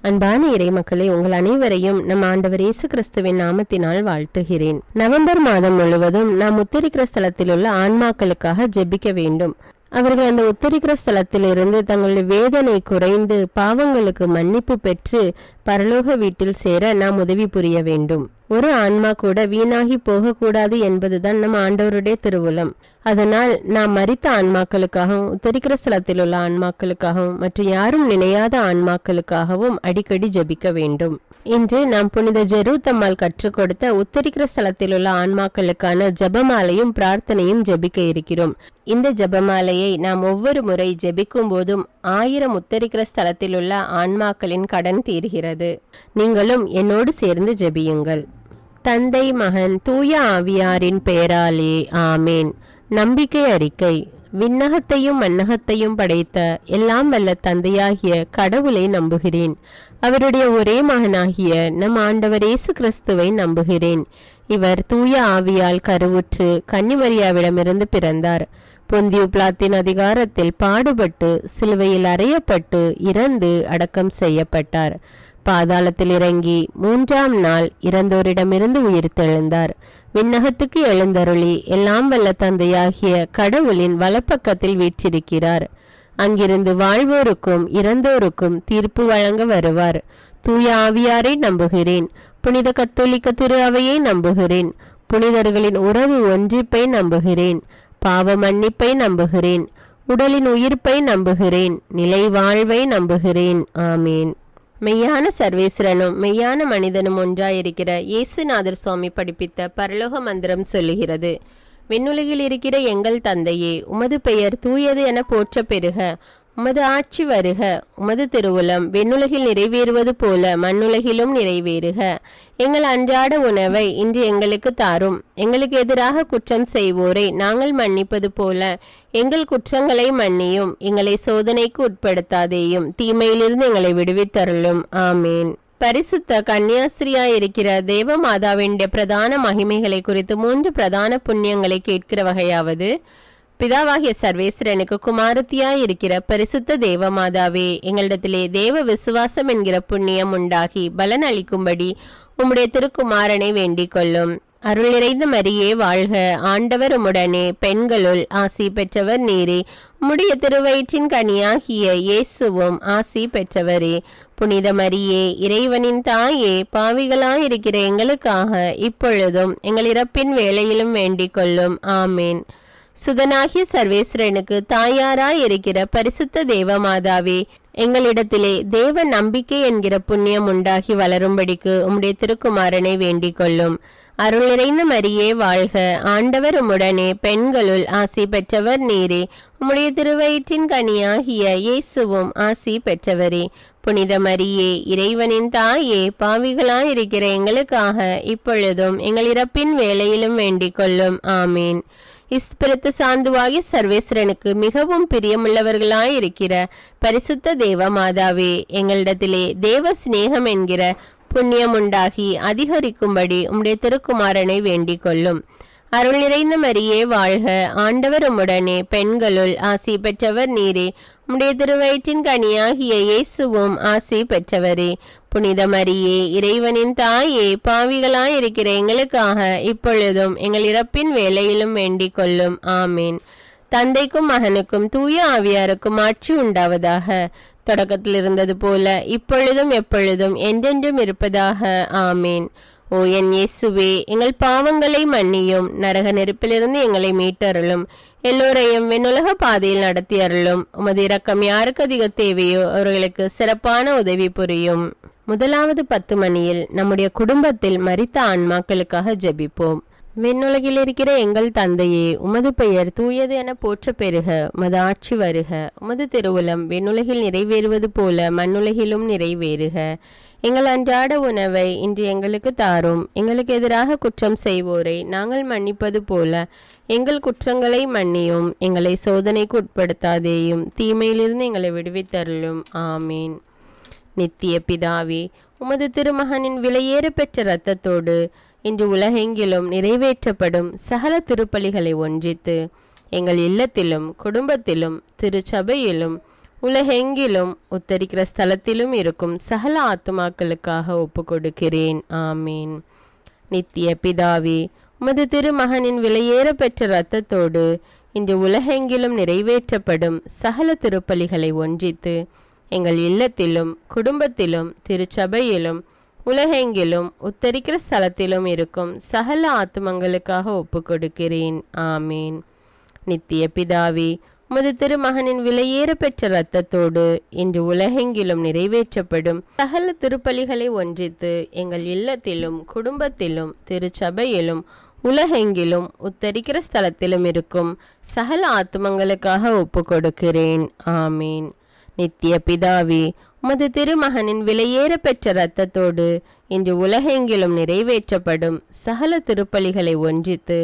அன்பான இறைமக்களே, உங்கள் அனைவரையும் நம் ஆண்டவர் இயேசு கிறிஸ்துவின் நாமத்தினால் வாழ்த்துகிறேன். நவம்பர் மாதம் முழுவதும் நாம் உத்தரிக்கிற ஸ்தலத்தில் உள்ள ஆன்மாக்களுக்காக ஜெபிக்க வேண்டும். அவர்கள் அந்த உத்தரிக்கிற ஸ்தலத்திலிருந்து தங்களுடைய வேதனை குறைந்து பாவங்களுக்கு மன்னிப்பு பெற்று பரலோக வீட்டில் சேர நாம் உதவி புரிய வேண்டும். ஒரு ஆன்மா கூட வீணாகி போகக்கூடாது என்பதுதான் நம் ஆண்டவருடைய திருவுளம். அதனால் நாம் மரித்த ஆன்மாக்களுக்காகவும் உத்தரிக்கிற ஸ்தலத்தில் உள்ள ஆன்மாக்களுக்காகவும் மற்றும் யாரும் நினையாத ஆன்மாக்களுக்காகவும் அடிக்கடி ஜெபிக்க வேண்டும். இன்று நாம் புனித ஜெருத்தம்மாள் கற்றுக் கொடுத்த உத்தரிக்கிற ஸ்தலத்தில் உள்ள ஆன்மாக்களுக்கான ஜெபமாலையும் பிரார்த்தனையும் ஜெபிக்க இருக்கிறோம். இந்த ஜெபமாலையை நாம் ஒவ்வொரு முறை ஜெபிக்கும் போதும் 1000 உத்தரிக்கிற ஸ்தலத்தில் உள்ள ஆன்மாக்களின் கடன் தீர்கிறது. நீங்களும் என்னோடு சேர்ந்து ஜெபியுங்கள். தந்தை, மகன், தூய ஆவியாரின் பெயராலே ஆமேன். நம்பிக்கை அறிக்கை. விண்ணகத்தையும் மண்ணகத்தையும் படைத்த எல்லாம் வல்ல தந்தையாகிய கடவுளை நம்புகிறேன். அவருடைய ஒரே மகனாகிய நம் ஆண்டவர் இயேசு கிறிஸ்துவை நம்புகிறேன். இவர் தூய ஆவியால் கருவுற்று கன்னிமரியாவிடமிருந்து பிறந்தார். பொந்தியு பிலாத்தின் அதிகாரத்தில் பாடுபட்டு சிலுவையில் அறையப்பட்டு இறந்து அடக்கம் செய்யப்பட்டார். பாதாளத்தில் இறங்கி 3ஆம் நாள் இறந்தோரிடமிருந்து உயிர்த்தெழுந்தார். விண்ணகத்துக்கு எழுந்தருளி எல்லாம் வல்ல தந்தையாகிய கடவுளின் வலப்பக்கத்தில் வீற்றிருக்கிறார். அங்கிருந்து வாழ்வோருக்கும் இறந்தோருக்கும் தீர்ப்பு வழங்க வருவார். தூய ஆவியாரை நம்புகிறேன். புனித கத்தோலிக்க திரு அவையை நம்புகிறேன். புனிதர்களின் உறவு ஒன்றிப்பை நம்புகிறேன். பாவ மன்னிப்பை நம்புகிறேன். உடலின் உயிர்ப்பை நம்புகிறேன். நிலை வாழ்வை நம்புகிறேன். ஆமீன். மெய்யான சர்வேஸ்வரனும் மெய்யான மனிதனும் ஒன்றாயிருக்கிற இயேசுநாதர் சுவாமி படிப்பித்த பரலோக மந்திரம் சொல்லுகிறது: விண்ணுலகில் இருக்கிற எங்கள் தந்தையே, உமது பெயர் தூயது என போற்ற பெறுக. உமது ஆட்சி வருக. உமது திருவுளம் விண்ணுலகில் நிறைவேறுவது போல மண்ணுலகிலும் நிறைவேறுக. எங்கள் அன்றாட உணவை இன்று எங்களுக்கு தாரும். எங்களுக்கு எதிராக குற்றம் செய்வோரை நாங்கள் மன்னிப்பது போல எங்கள் குற்றங்களை மன்னியும். எங்களை சோதனைக்கு உட்படுத்தாதேயும், தீமையிலிருந்து எங்களை விடுவித்தருளும். ஆமீன். பரிசுத்த கன்னியாஸ்திரியாயிருக்கிற தேவ மாதாவின் பிரதான மகிமைகளை குறித்து 3 பிரதான புண்ணியங்களை கேட்கிற வகையாவது: பிதாவாகிய சர்வேஸ்வரனுக்கு குமாரத்தியாயிருக்கிற பரிசுத்த தேவமாதாவே, எங்களிடத்திலே தேவ விசுவாசம் என்கிற புண்ணியம் உண்டாகி பலன் அளிக்கும்படி உம்முடைய திருக்குமாரனை வேண்டிக் கொள்ளும். அருள் நிறைந்த மரியே வாழ்க. ஆண்டவர் உம்முடனே, பெண்களுள் ஆசி பெற்றவர் நீரே. உம்முடைய திருவயிற்றின் கனியாகிய இயேசுவும் ஆசி பெற்றவரே. புனித மரியே, இறைவனின் தாயே, பாவிகளாயிருக்கிற எங்களுக்காக இப்பொழுதும் எங்கள் இறப்பின் வேளையிலும் வேண்டிக் கொள்ளும். ஆமேன். சுதனாகிய சர்வேஸ்வரனுக்கு தாயாராய் இருக்கிற பரிசுத்த தேவமாதாவே, எங்களிடத்திலே தேவ நம்பிக்கை என்கிற புண்ணியம் உண்டாகி வளரும்படிக்கு உம்முடைய திருக்குமாரனை வேண்டிக் கொள்ளும். அருள் நிறைந்த மரியே வாழ்க. ஆண்டவர் உம்முடனே, பெண்களுள் ஆசி பெற்றவர் நீரே. உம்முடைய திருவயிற்றின் கனியாகிய இயேசுவும் ஆசி பெற்றவரே. புனித மரியே, இறைவனின் தாயே, பாவிகளாயிருக்கிற எங்களுக்காக இப்பொழுதும் எங்கள் இறப்பின் வேளையிலும் வேண்டிக் கொள்ளும். ஆமீன். இஸ்பிரித்து சாந்துவாகி சர்வேஸ்வரனுக்கு மிகவும் பிரியமுள்ளவர்களாயிருக்கிற பரிசுத்த தேவமாதாவே, எங்களிடத்திலே தேவ சிநேகம் என்கிற புண்ணியம் உண்டாகி அதிகரிக்கும்படி உம்முடைய திருக்குமாரனை வேண்டிக் கொள்ளும். அருள் நிறைந்த மரியே வாழ்க. ஆண்டவர் உம்முடனே, பெண்களுள் ஆசி பெற்றவர் நீரே. உம்முடைய திருவயிற்றின் கனியாகிய இயேசுவும் ஆசி பெற்றவரே. புனித மரியே, இறைவனின் தாயே, பாவிகளாயிருக்கிற எங்களுக்காக இப்பொழுதும் எங்கள் இறப்பின் வேளையிலும் வேண்டிக் கொள்ளும். ஆமீன். தந்தைக்கும் மகனுக்கும் தூய ஆவியாருக்கும் ஆட்சி உண்டாவதாக. தொடக்கத்தில் இருந்தது போல இப்பொழுதும் எப்பொழுதும் என்றென்றும் இருப்பதாக. ஆமீன். ஓ என் இயேசுவே, எங்கள் பாவங்களை மன்னியும். நரக நெருப்பிலிருந்து எங்களை மீட்டருளும். எல்லோரையும் விண்ணுலக பாதையில் நடத்தி அருளும். உமது இரக்கம் யாருக்கு அதிக தேவையோ அவர்களுக்கு சிறப்பான உதவி புரியும். முதலாவது 10 மணியில் நம்முடைய குடும்பத்தில் மரித்த ஆன்மாக்களுக்காக ஜெபிப்போம். விண்ணுலகில் இருக்கிற எங்கள் தந்தையே, உமது பெயர் தூயது என போற்ற பெறுக. உமது ஆட்சி வருக. உமது திருவுளம் விண்ணுலகில் நிறைவேறுவது போல மண்ணுலகிலும் நிறைவேறுக. எங்கள் அன்றாட உணவை இன்று எங்களுக்கு தாரும். எங்களுக்கு எதிராக குற்றம் செய்வோரை நாங்கள் மன்னிப்பது போல எங்கள் குற்றங்களை மன்னியும். எங்களை சோதனைக்கு உட்படுத்தாதேயும், தீமையிலிருந்து எங்களை விடுவித்தருளும். ஆமீன். நித்திய பிதாவே, உமது திருமகனின் விலையேற பெற்ற இரத்தத்தோடு இன்று உலகெங்கிலும் நிறைவேற்றப்படும் சகல திருப்பலிகளை ஒன்றித்து எங்கள் இல்லத்திலும் குடும்பத்திலும் திருச்சபையிலும் உலகெங்கிலும் உத்தரிக்கிற ஸ்தலத்திலும் இருக்கும் சகல ஆத்துமாக்களுக்காக ஒப்பு கொடுக்கிறேன். ஆமீன். நித்திய பிதாவே, உமது திருமகனின் விலையேற பெற்ற இரத்தத்தோடு இன்று உலகெங்கிலும் நிறைவேற்றப்படும் சகல திருப்பலிகளை ஒன்றித்து எங்கள் இல்லத்திலும் குடும்பத்திலும் திருச்சபையிலும் உலகெங்கிலும் உத்தரிக்கிற ஸ்தலத்திலும் இருக்கும் சகல ஆத்துமங்களுக்காக ஒப்பு கொடுக்கிறேன். ஆமீன். நித்திய பிதாவே, உமது திருமகனின் விலையேற பெற்ற இரத்தத்தோடு இன்று உலகெங்கிலும் நிறைவேற்றப்படும் சகல திருப்பலிகளை ஒன்றித்து எங்கள் இல்லத்திலும் குடும்பத்திலும் திருச்சபையிலும் உலகெங்கிலும் உத்தரிக்கிற ஸ்தலத்திலும் இருக்கும் சகல ஆத்துமங்களுக்காக ஒப்பு கொடுக்கிறேன். ஆமீன். நித்திய பிதாவே, உமது திருமகனின் விலையேற பெற்ற இரத்தத்தோடு இன்று உலகெங்கிலும் நிறைவேற்றப்படும் சகல திருப்பலிகளை ஒன்றித்து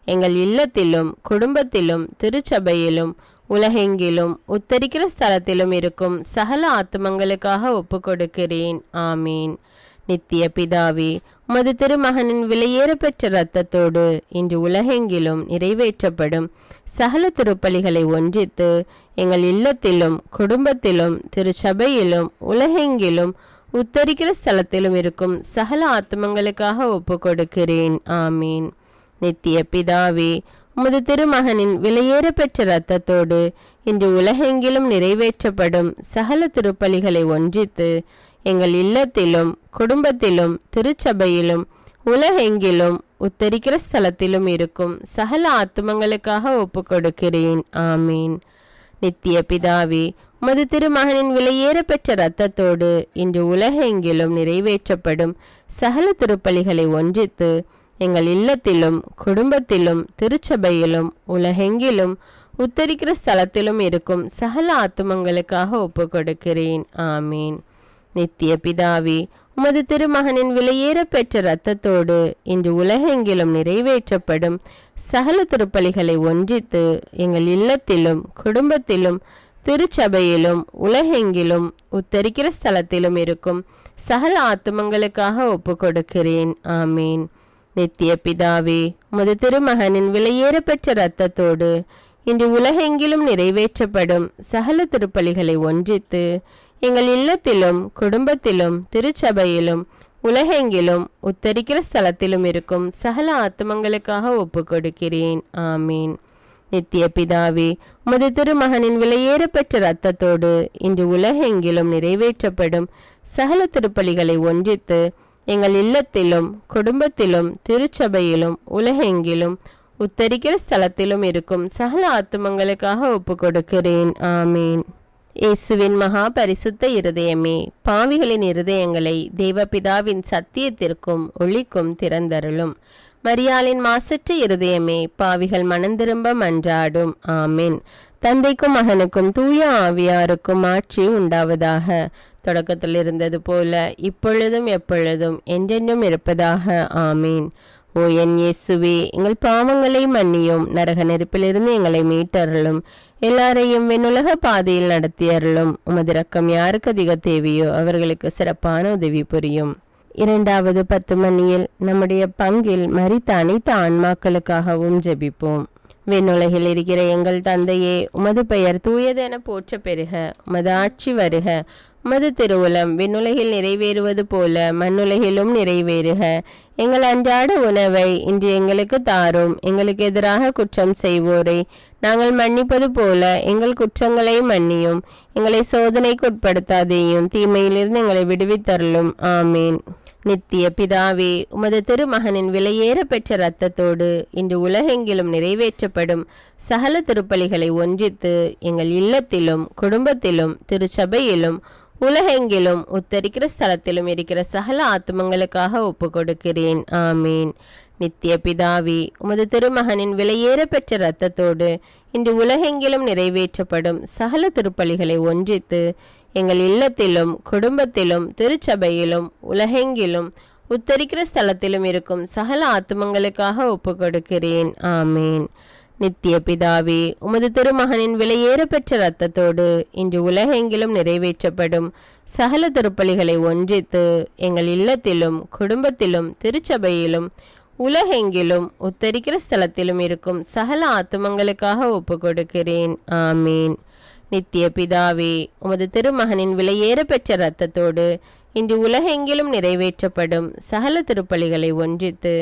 எங்கள் இல்லத்திலும் குடும்பத்திலும் திருச்சபையிலும் உலகெங்கிலும் உத்தரிக்கிற ஸ்தலத்திலும் இருக்கும் சகல ஆத்துமங்களுக்காக ஒப்பு கொடுக்கிறேன். ஆமீன். நித்திய பிதாவே, உமது திருமகனின் விலையேற பெற்ற இரத்தத்தோடு இன்று உலகெங்கிலும் நிறைவேற்றப்படும் சகல திருப்பலிகளை ஒன்றித்து எங்கள் இல்லத்திலும் குடும்பத்திலும் திருச்சபையிலும் உலகெங்கிலும் உத்தரிக்கிற ஸ்தலத்திலும் இருக்கும் சகல ஆத்துமங்களுக்காக ஒப்பு கொடுக்கிறேன். ஆமீன். நித்திய பிதாவே, உமது திருமகனின் விலையேற பெற்ற இரத்தத்தோடு இன்று உலகெங்கிலும் நிறைவேற்றப்படும் சகல திருப்பலிகளை ஒன்றித்து எங்கள் இல்லத்திலும் குடும்பத்திலும் திருச்சபையிலும் உலகெங்கிலும் உத்தரிக்கிற ஸ்தலத்திலும் இருக்கும் சகல ஆத்துமங்களுக்காக ஒப்பு கொடுக்கிறேன். ஆமீன். நித்திய பிதாவே, உமது திருமகனின் விலையேற பெற்ற இரத்தத்தோடு இன்று உலகெங்கிலும் நிறைவேற்றப்படும் சகல திருப்பலிகளை ஒன்றித்து எங்கள் இல்லத்திலும் குடும்பத்திலும் திருச்சபையிலும் உலகெங்கிலும் உத்தரிக்கிற ஸ்தலத்திலும் இருக்கும் சகல ஆத்துமங்களுக்காக ஒப்பு கொடுக்கிறேன். ஆமீன். நித்திய பிதாவே, உமது திருமகனின் விலையேற பெற்ற இரத்தத்தோடு இன்று உலகெங்கிலும் நிறைவேற்றப்படும் சகல திருப்பலிகளை ஒன்றித்து எங்கள் இல்லத்திலும் குடும்பத்திலும் திருச்சபையிலும் உலகெங்கிலும் உத்தரிக்கிற ஸ்தலத்திலும் இருக்கும் சகல ஆத்துமங்களுக்காக ஒப்பு கொடுக்கிறேன். ஆமீன். நித்திய பிதாவே, உமது திருமகனின் விலையேற பெற்ற இரத்தத்தோடு இன்று உலகெங்கிலும் நிறைவேற்றப்படும் சகல திருப்பலிகளை ஒன்றித்து எங்கள் இல்லத்திலும் குடும்பத்திலும் திருச்சபையிலும் உலகெங்கிலும் உத்தரிக்கிற ஸ்தலத்திலும் இருக்கும் சகல ஆத்துமங்களுக்காக ஒப்பு கொடுக்கிறேன். ஆமீன். நித்திய பிதாவே, உமது திருமகனின் விலையேற பெற்ற இரத்தத்தோடு இன்று உலகெங்கிலும் நிறைவேற்றப்படும் சகல திருப்பலிகளை ஒன்றித்து எங்கள் இல்லத்திலும் குடும்பத்திலும் திருச்சபையிலும் உலகெங்கிலும் உத்தரிக்கிற ஸ்தலத்திலும் இருக்கும் சகல ஆத்துமங்களுக்காக ஒப்பு கொடுக்கிறேன். ஆமீன். இயேசுவின் மகா பரிசுத்த இருதயமே, பாவிகளின் இருதயங்களை தேவபிதாவின் சத்தியத்திற்கும் ஒளிக்கும் திறந்தருளும். மரியாளின் மாசற்ற இருதயமே, பாவிகள் மனந்திரும்ப மன்றாடும். ஆமீன். தந்தைக்கும் மகனுக்கும் தூய ஆவியாருக்கும் ஆட்சி உண்டாவதாக. தொடக்கத்தில் இருந்தது போல இப்பொழுதும் எப்பொழுதும் என்றென்றும் இருப்பதாக. ஆமீன். ஓ என் இயேசுவே, எங்கள் பாவங்களை மன்னியும், நரக நெருப்பிலிருந்து எங்களை மீட்டருளும், எல்லாரையும் விண்ணுலக பாதையில் நடத்தியருளும். உமது இரக்கம் யாருக்கு அதிக தேவையோ அவர்களுக்கு சிறப்பான உதவி புரியும். இரண்டாவது 10 மணியில் நம்முடைய பங்கில் மரித்த அனைத்து ஆன்மாக்களுக்காகவும் ஜெபிப்போம். விண்ணுலகில் இருக்கிற எங்கள் தந்தையே, உமது பெயர் தூயது என போற்ற பெறுக. உமது ஆட்சி வருக. உமது திருவுளம் விண்ணுலகில் நிறைவேறுவது போல மண்ணுலகிலும் நிறைவேறுக. எங்கள் அன்றாட உணவை இன்று எங்களுக்கு தாரும். எங்களுக்கு எதிராக குற்றம் செய்வோரை நாங்கள் மன்னிப்பது போல எங்கள் குற்றங்களை மன்னியும். எங்களை சோதனைக்கு உட்படுத்தாதேயும், தீமையிலிருந்து எங்களை விடுவித்தருளும். ஆமீன். நித்திய பிதாவே, உமது திருமகனின் விலையேற பெற்ற இரத்தத்தோடு இன்று உலகெங்கிலும் நிறைவேற்றப்படும் சகல திருப்பலிகளை ஒன்றித்து எங்கள் இல்லத்திலும் குடும்பத்திலும் திருச்சபையிலும் உலகெங்கிலும் உத்தரிக்கிற ஸ்தலத்திலும் இருக்கிற சகல ஆத்துமங்களுக்காக ஒப்பு கொடுக்கிறேன். ஆமீன். நித்திய பிதாவே, உமது திருமகனின் விலையேற பெற்ற இரத்தத்தோடு இன்று உலகெங்கிலும் நிறைவேற்றப்படும் சகல திருப்பலிகளை ஒன்றித்து எங்கள் இல்லத்திலும் குடும்பத்திலும் திருச்சபையிலும் உலகெங்கிலும் உத்தரிக்கிற ஸ்தலத்திலும் இருக்கும் சகல ஆத்துமங்களுக்காக ஒப்பு கொடுக்கிறேன். ஆமீன். நித்திய பிதாவே, உமது திருமகனின் விலையேற பெற்ற இரத்தத்தோடு இன்று உலகெங்கிலும் நிறைவேற்றப்படும் சகல திருப்பலிகளை ஒன்றித்து எங்கள் இல்லத்திலும் குடும்பத்திலும் திருச்சபையிலும் உலகெங்கிலும் உத்தரிக்கிற ஸ்தலத்திலும் இருக்கும் சகல ஆத்துமங்களுக்காக ஒப்பு கொடுக்கிறேன். ஆமீன். நித்திய பிதாவே, உமது திருமகனின் விலையேற பெற்ற இரத்தத்தோடு இன்று உலகெங்கிலும் நிறைவேற்றப்படும் சகல திருப்பலிகளை ஒன்றித்து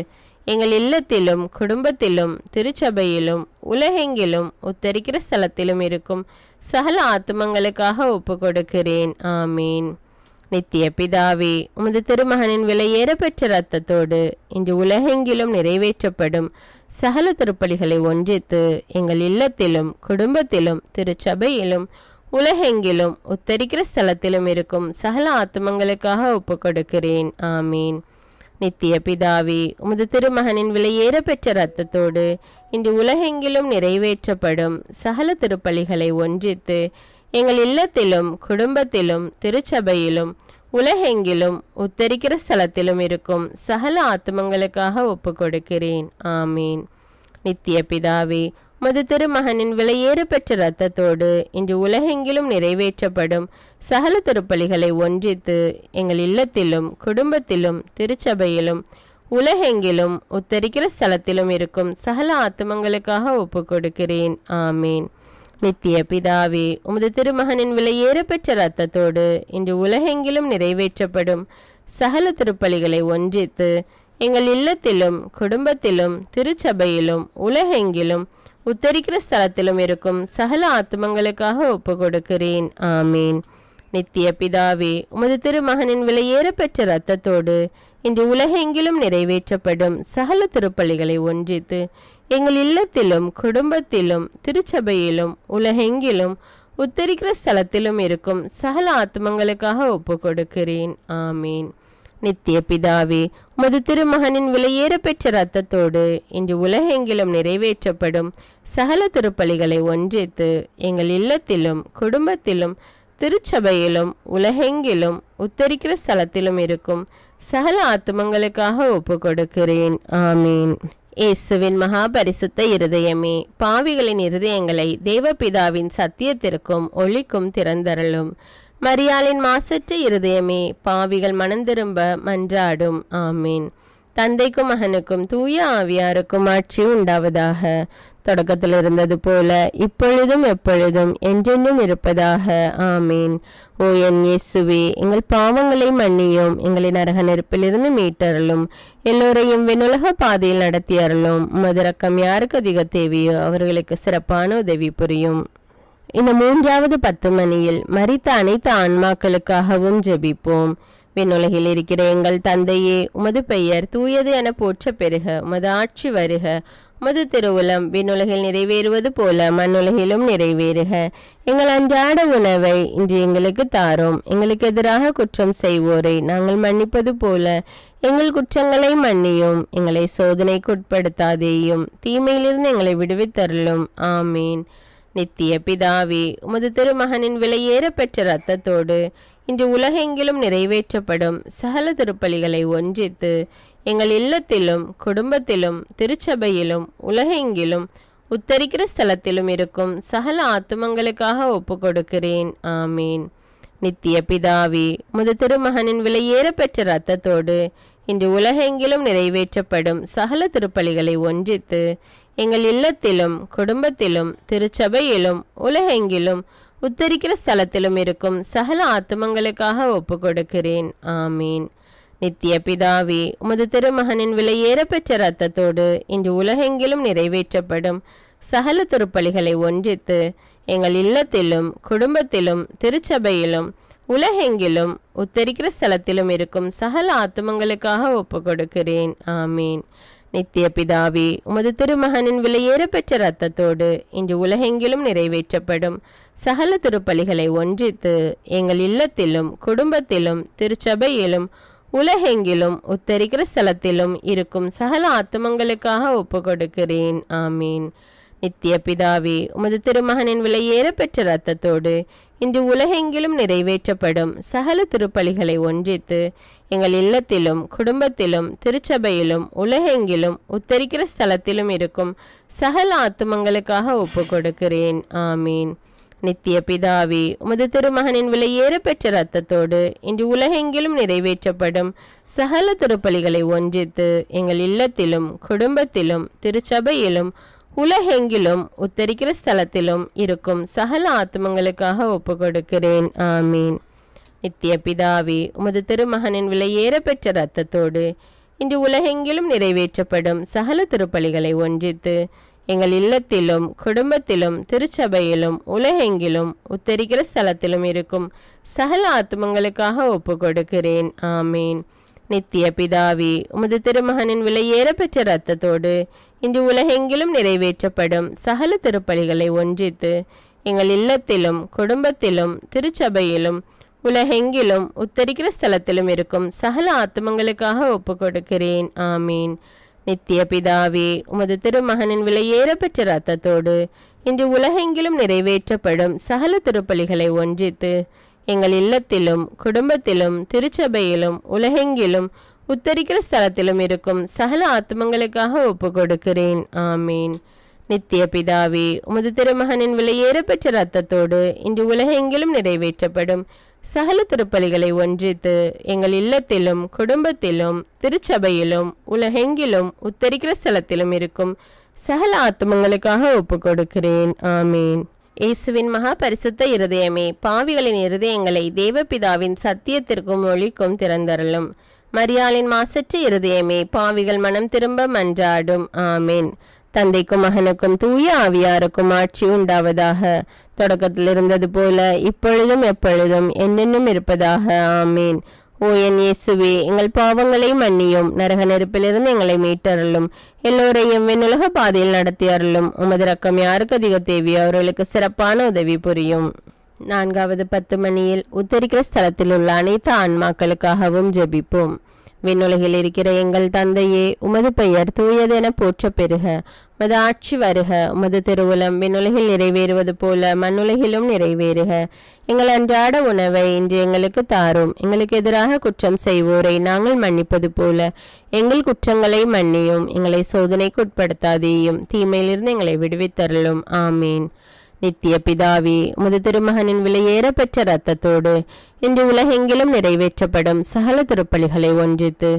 எங்கள் இல்லத்திலும் குடும்பத்திலும் திருச்சபையிலும் உலகெங்கிலும் உத்தரிக்கிற ஸ்தலத்திலும் இருக்கும் சகல ஆத்துமங்களுக்காக ஒப்பு கொடுக்கிறேன். ஆமீன். நித்திய பிதாவே, உமது திருமகனின் விலையேற பெற்ற இரத்தத்தோடு இன்று உலகெங்கிலும் நிறைவேற்றப்படும் சகல திருப்பலிகளை ஒன்றித்து எங்கள் இல்லத்திலும் குடும்பத்திலும் திருச்சபையிலும் உலகெங்கிலும் உத்தரிக்கிற ஸ்தலத்திலும் இருக்கும் சகல ஆத்துமங்களுக்காக ஒப்பு கொடுக்கிறேன். ஆமீன். நித்திய பிதாவே, உமது திருமகனின் விலையேற பெற்ற இரத்தத்தோடு இன்று உலகெங்கிலும் நிறைவேற்றப்படும் சகல திருப்பலிகளை ஒன்றித்து எங்கள் இல்லத்திலும் குடும்பத்திலும் திருச்சபையிலும் உலகெங்கிலும் உத்தரிக்கிற ஸ்தலத்திலும் இருக்கும் சகல ஆத்துமங்களுக்காக ஒப்பு கொடுக்கிறேன். ஆமீன். நித்திய பிதாவே, உமது திருமகனின் விலையேற பெற்ற இரத்தத்தோடு இன்று உலகெங்கிலும் நிறைவேற்றப்படும் சகல திருப்பலிகளை ஒன்றித்து எங்கள் இல்லத்திலும் குடும்பத்திலும் திருச்சபையிலும் உலகெங்கிலும் உத்தரிக்கிற ஸ்தலத்திலும் இருக்கும் சகல ஆத்துமங்களுக்காக ஒப்பு கொடுக்கிறேன். ஆமீன். நித்திய பிதாவே, உமது திருமகனின் விலையேற பெற்ற இரத்தத்தோடு இன்று உலகெங்கிலும் நிறைவேற்றப்படும் சகல திருப்பலிகளை ஒன்றித்து எங்கள் இல்லத்திலும் குடும்பத்திலும் திருச்சபையிலும் உலகெங்கிலும் உத்தரிக்கிற ஸ்தலத்திலும் இருக்கும் சகல ஆத்துமங்களுக்காக ஒப்பு கொடுக்கிறேன். ஆமீன். நித்திய பிதாவே, உமது திருமகனின் விலையேற பெற்ற இரத்தத்தோடு இன்று உலகெங்கிலும் நிறைவேற்றப்படும் சகல திருப்பலிகளை ஒன்றித்து எங்கள் இல்லத்திலும் குடும்பத்திலும் திருச்சபையிலும் உலகெங்கிலும் உத்தரிக்கிற ஸ்தலத்திலும் இருக்கும் சகல ஆத்துமங்களுக்காக ஒப்பு கொடுக்கிறேன். ஆமீன். நித்திய பிதாவே, உமது திருமகனின் விலையேற பெற்ற இரத்தத்தோடு இன்று உலகெங்கிலும் நிறைவேற்றப்படும் சகல திருப்பலிகளை ஒன்றித்து எங்கள் இல்லத்திலும் குடும்பத்திலும் திருச்சபையிலும் உலகெங்கிலும் உத்தரிக்கிற ஸ்தலத்திலும் இருக்கும் சகல ஆத்துமங்களுக்காக ஒப்பு கொடுக்கிறேன். ஆமீன். இயேசுவின் மகா பரிசுத்த இருதயமே, பாவிகளின் இருதயங்களை தேவபிதாவின் சத்தியத்திற்கும் ஒளிக்கும் திறந்தருளும். மரியாளின் மாசற்ற இருதயமே, பாவிகள் மனந்திரும்ப மன்றாடும். ஆமீன். தந்தைக்கும் மகனுக்கும் தூய ஆவியாருக்கும் ஆட்சி உண்டாவதாக. தொடக்கத்தில் இருந்தது போல இப்பொழுதும் எப்பொழுதும் என்றென்றும் இருப்பதாக. ஆமீன். ஓ என் இயேசுவே, எங்கள் பாவங்களை மன்னியும், எங்களை நரக நெருப்பிலிருந்து மீட்டருளும், எல்லோரையும் விண்ணுலக பாதையில் நடத்தியருளும். உமது இரக்கம் யாருக்கு அதிக தேவையோ அவர்களுக்கு சிறப்பான உதவி புரியும். இந்த 3வது 10 மணியில் மரித்த அனைத்து ஆன்மாக்களுக்காகவும் ஜெபிப்போம். விண்ணுலகில் இருக்கிற எங்கள் தந்தையே, உமது பெயர் தூயது என போற்ற பெருக. உமது ஆட்சி வருக. உமது திருவுளம் விண்ணுலகில் நிறைவேறுவது போல மண்ணுலகிலும் நிறைவேறுக. எங்கள் அன்றாட உணவை இன்று எங்களுக்கு தாரும். எங்களுக்கு எதிராக குற்றம் செய்வோரை நாங்கள் மன்னிப்பது போல எங்கள் குற்றங்களை மன்னியும். எங்களை சோதனைக்கு உட்படுத்தாதேயும், தீமையிலிருந்து எங்களை விடுவித்தருளும். ஆமீன். நித்திய பிதாவே, உமது திருமகனின் விலையேற பெற்ற இரத்தத்தோடு இன்று உலகெங்கிலும் நிறைவேற்றப்படும் சகல திருப்பலிகளை ஒன்றித்து எங்கள் இல்லத்திலும் குடும்பத்திலும் திருச்சபையிலும் உலகெங்கிலும் உத்தரிக்கிற ஸ்தலத்திலும் இருக்கும் சகல ஆத்துமங்களுக்காக ஒப்பு கொடுக்கிறேன். ஆமீன். நித்திய பிதாவே, உமது திருமகனின் விலையேற பெற்ற இரத்தத்தோடு இன்று உலகெங்கிலும் நிறைவேற்றப்படும் சகல திருப்பலிகளை ஒன்றித்து எங்கள் இல்லத்திலும் குடும்பத்திலும் திருச்சபையிலும் உலகெங்கிலும் உத்தரிக்கிற ஸ்தலத்திலும் இருக்கும் சகல ஆத்துமங்களுக்காக ஒப்பு கொடுக்கிறேன். ஆமீன். நித்திய பிதாவே, உமது திருமகனின் விலையேற பெற்ற இரத்தத்தோடு இன்று உலகெங்கிலும் நிறைவேற்றப்படும் சகல திருப்பலிகளை ஒன்றித்து எங்கள் இல்லத்திலும் குடும்பத்திலும் திருச்சபையிலும் உலகெங்கிலும் உத்தரிக்கிற ஸ்தலத்திலும் இருக்கும் சகல ஆத்துமங்களுக்காக ஒப்பு கொடுக்கிறேன். ஆமீன். நித்திய பிதாவே, உமது திருமகனின் விலையேற பெற்ற இரத்தத்தோடு இன்று உலகெங்கிலும் நிறைவேற்றப்படும் சகல திருப்பலிகளை ஒன்றித்து எங்கள் இல்லத்திலும் குடும்பத்திலும் திருச்சபையிலும் உலகெங்கிலும் உத்தரிக்கிற ஸ்தலத்திலும் இருக்கும் சகல ஆத்துமங்களுக்காக ஒப்பு கொடுக்கிறேன். ஆமீன். நித்திய பிதாவே, உமது திருமகனின் விலையேற பெற்ற இரத்தத்தோடு இன்று உலகெங்கிலும் நிறைவேற்றப்படும் சகல திருப்பலிகளை ஒன்றித்து எங்கள் இல்லத்திலும் குடும்பத்திலும் திருச்சபையிலும் உலகெங்கிலும் உத்தரிக்கிற ஸ்தலத்திலும் இருக்கும் சகல ஆத்துமங்களுக்காக ஒப்பு கொடுக்கிறேன். ஆமீன். நித்திய பிதாவே, உமது திருமகனின் விலையேற பெற்ற இரத்தத்தோடு இன்று உலகெங்கிலும் நிறைவேற்றப்படும் சகல திருப்பலிகளை ஒன்றித்து எங்கள் இல்லத்திலும் குடும்பத்திலும் திருச்சபையிலும் உலகெங்கிலும் உத்தரிக்கிற ஸ்தலத்திலும் இருக்கும் சகல ஆத்மங்களுக்காக ஒப்பு கொடுக்கிறேன். ஆமீன். நித்திய பிதாவே, உமது திருமகனின் விலையேற பெற்ற இரத்தத்தோடு இன்று உலகெங்கிலும் நிறைவேற்றப்படும் சகல திருப்பலிகளை ஒன்றித்து எங்கள் இல்லத்திலும் குடும்பத்திலும் திருச்சபையிலும் உலகெங்கிலும் உத்தரிக்கிற ஸ்தலத்திலும் இருக்கும் சகல ஆத்மங்களுக்காக ஒப்பு கொடுக்கிறேன். ஆமீன். நித்திய பிதாவே, உமது திருமகனின் விலையேற பெற்ற இரத்தத்தோடு இன்று உலகெங்கிலும் நிறைவேற்றப்படும் சகல திருப்பலிகளை ஒன்றித்து எங்கள் இல்லத்திலும் குடும்பத்திலும் திருச்சபையிலும் உலகெங்கிலும் உத்தரிக்கிற ஸ்தலத்திலும் இருக்கும் சகல ஆத்மங்களுக்காக ஒப்பு கொடுக்கிறேன். ஆமீன். நித்திய பிதாவே, உமது திருமகனின் விலையேற பெற்ற இரத்தத்தோடு இன்று உலகெங்கிலும் நிறைவேற்றப்படும் சகல திருப்பலிகளை ஒன்றித்து எங்கள் இல்லத்திலும் குடும்பத்திலும் திருச்சபையிலும் உலகெங்கிலும் உத்தரிக்கிற ஸ்தலத்திலும் இருக்கும் சகல ஆத்மங்களுக்காக ஒப்பு கொடுக்கிறேன். ஆமீன். நித்திய பிதாவே, உமது திருமகனின் விலையேற பெற்ற இரத்தத்தோடு இன்று உலகெங்கிலும் நிறைவேற்றப்படும் சகல திருப்பலிகளை ஒன்றித்து எங்கள் இல்லத்திலும் குடும்பத்திலும் திருச்சபையிலும் உலகெங்கிலும் உத்தரிக்கிற ஸ்தலத்திலும் இருக்கும் சகல ஆத்மங்களுக்காக ஒப்பு கொடுக்கிறேன். ஆமீன். இயேசுவின் மகா பரிசுத்த இருதயமே, பாவிகளின் இருதயங்களை தேவபிதாவின் சத்தியத்திற்கும் ஒளிக்கும் திறந்தருளும். மரியாளின் மாசற்ற இருதயமே, பாவிகள் மனம் திரும்ப மன்றாடும். ஆமீன். தந்தைக்கும் மகனுக்கும் தூய ஆவியாருக்கும் ஆட்சி உண்டாவதாக. தொடக்கத்தில் இருந்தது போல இப்பொழுதும் எப்பொழுதும் என்னென்னும் இருப்பதாக. ஆமீன். ஓ என் இயேசுவே, எங்கள் பாவங்களை மன்னியும், நரக நெருப்பிலிருந்து எங்களை மீட்டருளும், எல்லோரையும் விண்ணுலக பாதையில் நடத்தி அருளும். உமது இரக்கம் யாருக்கு அதிக தேவையோ அவர்களுக்கு சிறப்பான உதவி புரியும். 4வது 10 மணியில் உத்தரிக்கிற ஸ்தலத்தில் உள்ள அனைத்து ஆன்மாக்களுக்காகவும் ஜெபிப்போம். விண்ணுலகில் இருக்கிற எங்கள் தந்தையே, உமது பெயர் தூயதென போற்ற பெறுக. உமது ஆட்சி வருக. உமது திருவுளம் விண்ணுலகில் நிறைவேறுவது போல மண்ணுலகிலும் நிறைவேறுக. எங்கள் அன்றாட உணவை இன்று எங்களுக்கு தாரும். எங்களுக்கு எதிராக குற்றம் செய்வோரை நாங்கள் மன்னிப்பது போல எங்கள் குற்றங்களை மன்னியும். எங்களை சோதனைக்கு உட்படுத்தாதேயும், தீமையிலிருந்து எங்களை விடுவித்தருளும். ஆமீன். நித்திய பிதாவே, உமது திருமகனின் விலையேற பெற்ற இரத்தத்தோடு இன்று உலகெங்கிலும் நிறைவேற்றப்படும் சகல திருப்பலிகளை ஒன்றித்து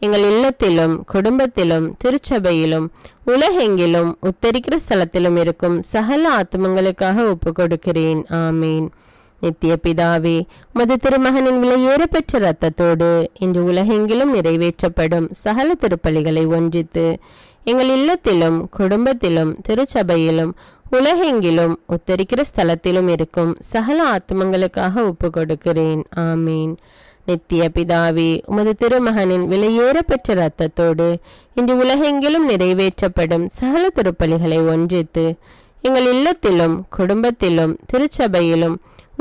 எங்கள் இல்லத்திலும் குடும்பத்திலும் திருச்சபையிலும் உலகெங்கிலும் உத்தரிக்கிற ஸ்தலத்திலும் இருக்கும் சகல ஆத்மங்களுக்காக ஒப்பு கொடுக்கிறேன். ஆமீன். நித்திய பிதாவே, உமது திருமகனின் விலையேற பெற்ற இரத்தத்தோடு இன்று உலகெங்கிலும் நிறைவேற்றப்படும் சகல திருப்பலிகளை ஒன்றித்து எங்கள் இல்லத்திலும் குடும்பத்திலும் திருச்சபையிலும் உலகெங்கிலும் உத்தரிக்கிற ஸ்தலத்திலும் இருக்கும் சகல ஆத்மங்களுக்காக ஒப்பு கொடுக்கிறேன். ஆமீன். நித்திய பிதாவே, உமது திருமகனின் விலையேற பெற்ற இரத்தத்தோடு இன்று உலகெங்கிலும் நிறைவேற்றப்படும் சகல திருப்பலிகளை ஒன்றித்து எங்கள் இல்லத்திலும் குடும்பத்திலும் திருச்சபையிலும்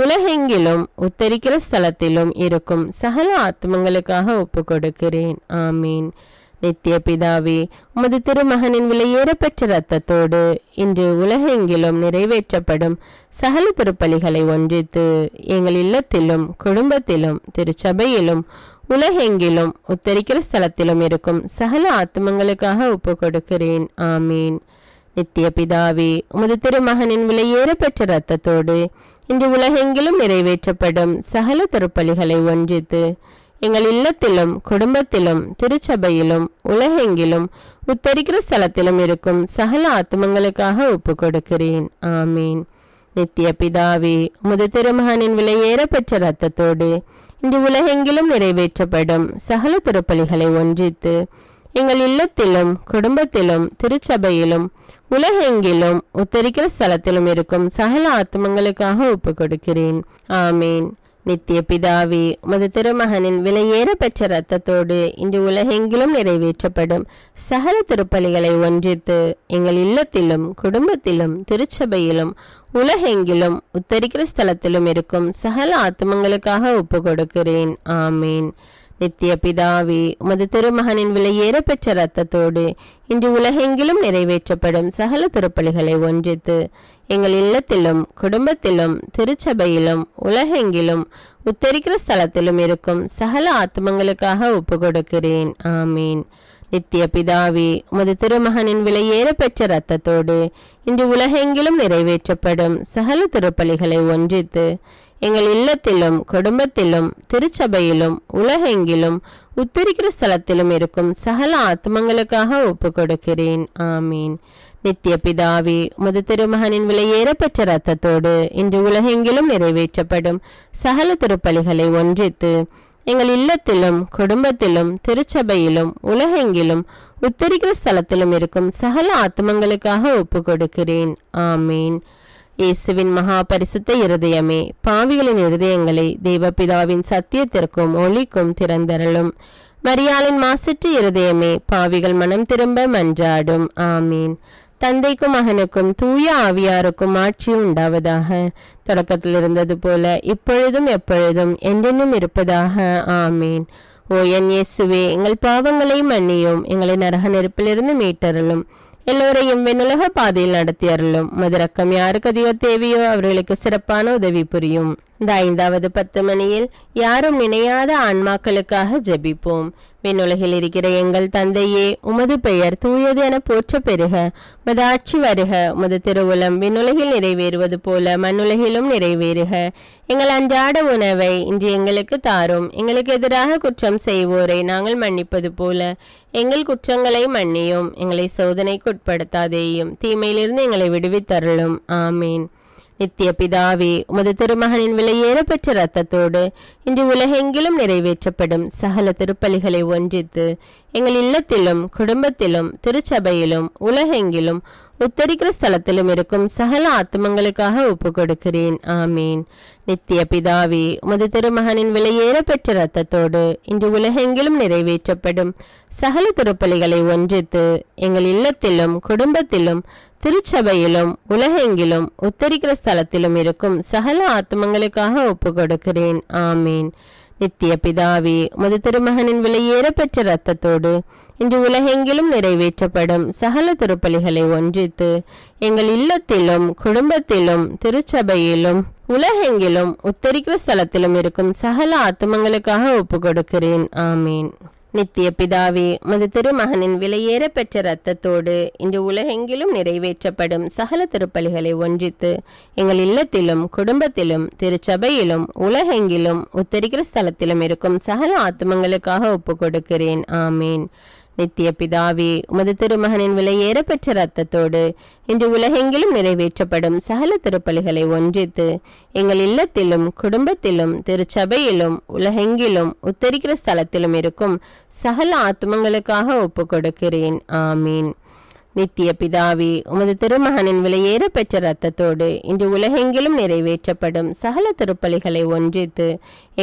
உலகெங்கிலும் உத்தரிக்கிற ஸ்தலத்திலும் இருக்கும் சகல ஆத்மங்களுக்காக ஒப்பு கொடுக்கிறேன். ஆமீன். நித்திய பிதாவே, உமது திருமகனின் விலையேற பெற்ற இரத்தத்தோடு இன்று உலகெங்கிலும் நிறைவேற்றப்படும் சகல திருப்பலிகளை ஒன்றித்து எங்கள் இல்லத்திலும் குடும்பத்திலும் திருச்சபையிலும் உலகெங்கிலும் உத்தரிக்கிற ஸ்தலத்திலும் இருக்கும் சகல ஆத்மங்களுக்காக ஒப்பு கொடுக்கிறேன். ஆமீன். நித்திய பிதாவே, உமது திருமகனின் விலையேற பெற்ற இரத்தத்தோடு இன்று உலகெங்கிலும் நிறைவேற்றப்படும் சகல திருப்பலிகளை ஒன்றித்து எங்கள் இல்லத்திலும் குடும்பத்திலும் திருச்சபையிலும் உலகெங்கிலும் உத்தரிக்கிற ஸ்தலத்திலும் இருக்கும் சகல ஆத்மங்களுக்காக ஒப்பு கொடுக்கிறேன். ஆமீன். நித்திய பிதாவே, உமது திருமகனின் விலையேற பெற்ற இரத்தத்தோடு இன்று உலகெங்கிலும் நிறைவேற்றப்படும் சகல திருப்பலிகளை ஒன்றித்து எங்கள் இல்லத்திலும் குடும்பத்திலும் திருச்சபையிலும் உலகெங்கிலும் உத்தரிக்கிற ஸ்தலத்திலும் இருக்கும் சகல ஆத்மங்களுக்காக ஒப்பு கொடுக்கிறேன். ஆமீன். நித்திய பிதாவே, உமது திருமகனின் விலையேற பெற்ற இரத்தத்தோடு இன்று உலகெங்கிலும் நிறைவேற்றப்படும் சகல திருப்பலிகளை ஒன்றித்து எங்கள் இல்லத்திலும் குடும்பத்திலும் திருச்சபையிலும் உலகெங்கிலும் உத்தரிக்கிற ஸ்தலத்திலும் இருக்கும் சகல ஆத்மங்களுக்காக ஒப்பு கொடுக்கிறேன். ஆமீன். நித்திய பிதாவே, உமது திருமகனின் விலையேற பெற்ற இரத்தத்தோடு இன்று உலகெங்கிலும் நிறைவேற்றப்படும் சகல திருப்பலிகளை ஒன்றித்து எங்கள் இல்லத்திலும் குடும்பத்திலும் திருச்சபையிலும் உலகெங்கிலும் உத்தரிக்கிற ஸ்தலத்திலும் இருக்கும் சகல ஆத்மங்களுக்காக ஒப்பு கொடுக்கிறேன். ஆமீன். நித்திய பிதாவே, உமது திருமகனின் விலையேற பெற்ற இரத்தத்தோடு இன்று உலகெங்கிலும் நிறைவேற்றப்படும் சகல திருப்பலிகளை ஒன்றித்து எங்கள் இல்லத்திலும் குடும்பத்திலும் திருச்சபையிலும் உலகெங்கிலும் உத்தரிக்கிற ஸ்தலத்திலும் இருக்கும் சகல ஆத்மங்களுக்காக ஒப்பு கொடுக்கிறேன். ஆமீன். நித்திய பிதாவே, உமது திருமகனின் விலையேறப்பெற்ற இரத்தத்தோடு இன்று உலகெங்கிலும் நிறைவேற்றப்படும் சகல திருப்பலிகளை ஒன்றித்து எங்கள் இல்லத்திலும் குடும்பத்திலும் திருச்சபையிலும் உலகெங்கிலும் உத்தரிக்கிற ஸ்தலத்திலும் இருக்கும் சகல ஆத்மங்களுக்காக ஒப்பு கொடுக்கிறேன். ஆமீன். இயேசுவின் மகா பரிசுத்த இருதயமே, பாவிகளின் இருதயங்களை தேவபிதாவின் சத்தியத்திற்கும் ஒளிக்கும் திறந்தருளும். மரியாளின் மாசற்ற இருதயமே, பாவிகள் மனம் திரும்ப மன்றாடும். ஆமீன். தந்தைக்கும் மகனுக்கும் தூய ஆவியாருக்கும் ஆட்சி உண்டாவதாக. தொடக்கத்தில் இருந்தது போல இப்பொழுதும் எப்பொழுதும் என்றென்னும் இருப்பதாக. ஆமீன். ஓ என் இயேசுவே, எங்கள் பாவங்களை மன்னியும், எங்களை நரக நெருப்பிலிருந்து மீட்டருளும், எல்லோரையும் வெண்ணுலக பாதையில் நடத்தி அருளும். மதுரக்கம் யாருக்கு அதிக தேவையோ அவர்களுக்கு சிறப்பான உதவி புரியும். இந்த 5வது 10 மணியில் யாரும் நினையாத ஆன்மாக்களுக்காக ஜெபிப்போம். விண்ணுலகில் இருக்கிற எங்கள் தந்தையே, உமது பெயர் தூயது என போற்ற பெறுக. உமது ஆட்சி வருக. உமது திருவுளம் விண்ணுலகில் நிறைவேறுவது போல மண்ணுலகிலும் நிறைவேறுக. எங்கள் அன்றாட உணவை இன்று எங்களுக்கு தாரும். எங்களுக்கு எதிராக குற்றம் செய்வோரை நாங்கள் மன்னிப்பது போல எங்கள் குற்றங்களை மன்னியும். எங்களை சோதனைக்கு உட்படுத்தாதேயும், தீமையிலிருந்து எங்களை விடுவித்தருளும். ஆமீன். நித்திய பிதாவே, உமது திருமகனின் விலையேறப்பெற்ற இரத்தத்தோடு இன்று உலகெங்கிலும் நிறைவேற்றப்படும் சகல திருப்பலிகளை ஒன்றித்து எங்கள் இல்லத்திலும் குடும்பத்திலும் திருச்சபையிலும் உலகெங்கிலும் உத்தரிக்கிற ஸ்தலத்திலும் இருக்கும் சகல ஆத்மங்களுக்காக ஒப்பு கொடுக்கிறேன். ஆமீன். நித்திய பிதாவே, உமது திருமகனின் விலையேறப்பெற்ற இரத்தத்தோடு இன்று உலகெங்கிலும் நிறைவேற்றப்படும் சகல திருப்பலிகளை ஒன்றித்து எங்கள் இல்லத்திலும் குடும்பத்திலும் திருச்சபையிலும் உலகெங்கிலும் உத்தரிக்கிற ஸ்தலத்திலும் இருக்கும் சகல ஆத்மங்களுக்காக ஒப்பு கொடுக்கிறேன். ஆமீன். நித்திய பிதாவே, உமது திருமகனின் விலையேறப்பெற்ற இரத்தத்தோடு இன்று உலகெங்கிலும் நிறைவேற்றப்படும் சகல திருப்பலிகளை ஒன்றித்து எங்கள் இல்லத்திலும் குடும்பத்திலும் திருச்சபையிலும் உலகெங்கிலும் உத்தரிக்கிற ஸ்தலத்திலும் இருக்கும் சகல ஆத்மங்களுக்காக ஒப்பு கொடுக்கிறேன். ஆமீன். நித்திய பிதாவே, உமது திருமகனின் விலையேறப்பெற்ற இரத்தத்தோடு இன்று உலகெங்கிலும் நிறைவேற்றப்படும் சகல திருப்பலிகளை ஒன்றித்து எங்கள் இல்லத்திலும் குடும்பத்திலும் திருச்சபையிலும் உலகெங்கிலும் உத்தரிக்கிற ஸ்தலத்திலும் இருக்கும் சகல ஆத்மங்களுக்காக ஒப்பு கொடுக்கிறேன். ஆமீன். நித்திய பிதாவே, உமது திருமகனின் விலையேறப்பெற்ற இரத்தத்தோடு இன்று உலகெங்கிலும் நிறைவேற்றப்படும் சகல திருப்பலிகளை ஒன்றித்து எங்கள் இல்லத்திலும் குடும்பத்திலும் திருச்சபையிலும் உலகெங்கிலும் உத்தரிக்கிற ஸ்தலத்திலும் இருக்கும் சகல ஆத்மங்களுக்காக ஒப்பு கொடுக்கிறேன். ஆமீன். நித்திய பிதாவே, உமது திருமகனின் விலையேறப்பெற்ற இரத்தத்தோடு இன்று உலகெங்கிலும் நிறைவேற்றப்படும் சகல திருப்பலிகளை ஒன்றித்து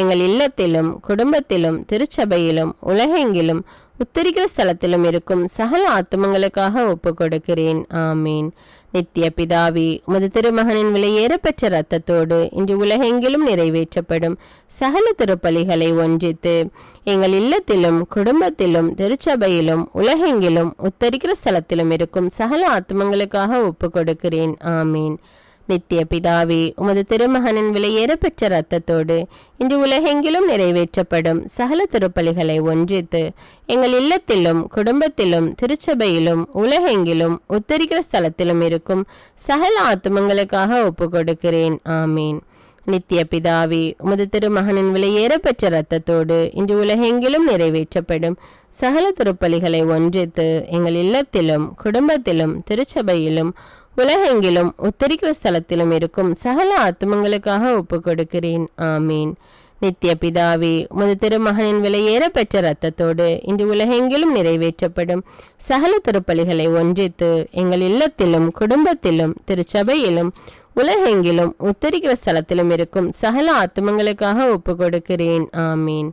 எங்கள் இல்லத்திலும் குடும்பத்திலும் திருச்சபையிலும் உலகெங்கிலும் உத்தரிக்கிற ஸ்தலத்திலும் இருக்கும் சகல ஆத்மங்களுக்காக ஒப்பு கொடுக்கிறேன். ஆமீன். நித்திய பிதாவே, உமது திருமகனின் விலையேறப்பெற்ற இரத்தத்தோடு இன்று உலகெங்கிலும் நிறைவேற்றப்படும் சகல திருப்பலிகளை ஒன்றித்து எங்கள் இல்லத்திலும் குடும்பத்திலும் திருச்சபையிலும் உலகெங்கிலும் உத்தரிக்கிற ஸ்தலத்திலும் இருக்கும் சகல ஆத்மங்களுக்காக ஒப்பு கொடுக்கிறேன். ஆமீன். நித்திய பிதாவே, உமது திருமகனின் விலையேறப்பெற்ற இரத்தத்தோடு இன்று உலகெங்கிலும் நிறைவேற்றப்படும் சகல திருப்பலிகளை ஒன்றித்து எங்கள் இல்லத்திலும் குடும்பத்திலும் திருச்சபையிலும் உலகெங்கிலும் உத்தரிக்கிற ஸ்தலத்திலும் இருக்கும் சகல ஆத்மங்களுக்காக ஒப்பு கொடுக்கிறேன். ஆமீன். நித்திய பிதாவே, உமது திருமகனின் விலையேறப்பெற்ற இரத்தத்தோடு இன்று உலகெங்கிலும் நிறைவேற்றப்படும் சகல திருப்பலிகளை ஒன்றித்து எங்கள் இல்லத்திலும் குடும்பத்திலும் திருச்சபையிலும் உலகெங்கிலும் உத்தரிக்கிற ஸ்தலத்திலும் இருக்கும் சகல ஆத்மங்களுக்காக ஒப்பு கொடுக்கிறேன். ஆமீன். நித்திய பிதாவே, உமது திருமகனின் விலையேறப்பெற்ற இரத்தத்தோடு இன்று உலகெங்கிலும் நிறைவேற்றப்படும் சகல திருப்பலிகளை ஒன்றித்து எங்கள் இல்லத்திலும் குடும்பத்திலும் திருச்சபையிலும் உலகெங்கிலும் உத்தரிக்கிற ஸ்தலத்திலும் இருக்கும் சகல ஆத்மங்களுக்காக ஒப்பு கொடுக்கிறேன். ஆமீன்.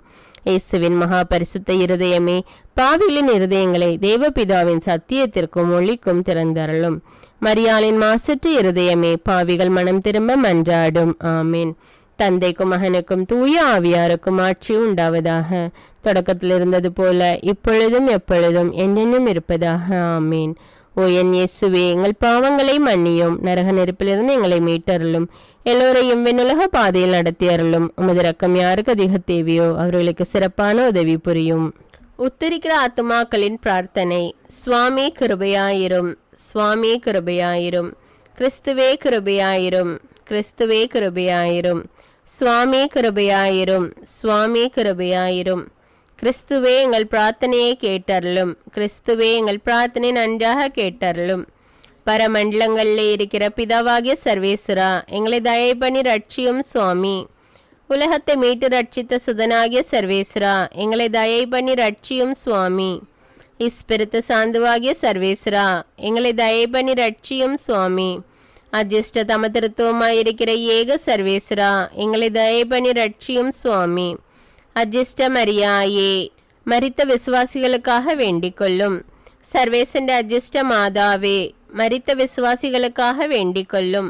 இயேசுவின் மகா பரிசுத்த இருதயமே, பாவிகளின் இருதயங்களை தேவபிதாவின் சத்தியத்திற்கும் ஒளிக்கும் திறந்தருளும். மரியாளின் மாசற்ற இருதயமே, பாவிகள் மனம் திரும்ப மன்றாடும். ஆமீன். தந்தைக்கும் மகனுக்கும் தூய ஆவியாருக்கும் ஆட்சி உண்டாவதாக. தொடக்கத்தில் இருந்தது போல இப்பொழுதும் எப்பொழுதும் என்றென்னும் இருப்பதாக. ஆமீன். ஓ என் இயேசுவே, எங்கள் பாவங்களை மன்னியும், நரக நெருப்பிலிருந்து எங்களை மீட்டருளும், எல்லோரையும் விண்ணுலக பாதையில் நடத்தி அருளும். உமது இரக்கம் யாருக்கு அதிக தேவையோ அவர்களுக்கு சிறப்பான உதவி புரியும். உத்தரிக்கிற ஆத்துமாக்களின் பிரார்த்தனை. சுவாமி கிருபையாயிரும், சுவாமி கிருபையாயிரும், கிறிஸ்துவே கிருபையாயிரும், கிறிஸ்துவே கிருபையாயிரும், சுவாமி கிருபையாயிரும். சுவாமி கிருபையாயிரும். கிறிஸ்துவே எங்கள் பிரார்த்தனையை கேட்டருளும். கிறிஸ்துவே எங்கள் பிரார்த்தனை நன்றாக கேட்டருளும். பரமண்டலங்களில் இருக்கிற பிதாவாகிய சர்வேஸ்வரா, எங்களை தயை பண்ணி ரட்சியும் சுவாமி. உலகத்தை மீட்டு ரட்சித்த சுதனாகிய சர்வேஸ்வரா, எங்களை தயை பண்ணி ரட்சியும் சுவாமி. இஸ்பிரித்து சாந்துவாகிய சர்வேஸ்வரா, எங்களை தயை பண்ணி ரட்சியும் சுவாமி. அஜிஷ்ட தம திருத்துவமாயிருக்கிற ஏக சர்வேஸ்வரா, எங்களை தயை பண்ணி ரட்சியும் சுவாமி. அஜிஷ்ட மரியாயே, மரித்த விசுவாசிகளுக்காக வேண்டிக் கொள்ளும். சர்வேசண்ட அஜிஷ்ட மாதாவே, மரித்த விசுவாசிகளுக்காக வேண்டிக் கொள்ளும்.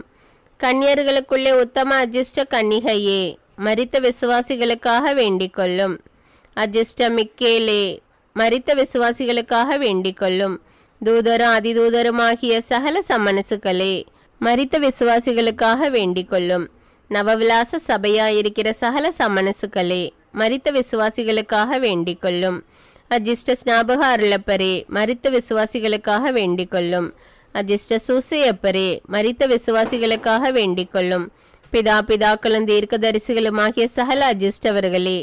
கன்னியர்களுக்குள்ளே உத்தம அஜிஷ்ட கன்னிகையே, மரித்த விசுவாசிகளுக்காக வேண்டிக் கொள்ளும். அஜிஷ்ட மிக்கேலே, மரித்த விசுவாசிகளுக்காக வேண்டிக் கொள்ளும். தூதரும் அதிதூதருமாகிய சகல சமனசுகளே, மரித்த விசுவாசிகளுக்காக வேண்டிக் கொள்ளும். நவவிலாச சபையாயிருக்கிற சகல சமனசுகளே, மரித்த விசுவாசிகளுக்காக வேண்டிக் கொள்ளும். அஜிஷ்ட ஸ்நாபக அருளப்பரே, மரித்த விசுவாசிகளுக்காக வேண்டிக் கொள்ளும். அஜிஷ்ட சூசையப்பரே, மரித்த விசுவாசிகளுக்காக வேண்டிக் கொள்ளும். பிதாக்களும் தீர்க்கதரிசிகளுமாகிய சகல அஜிஷ்டவர்களே,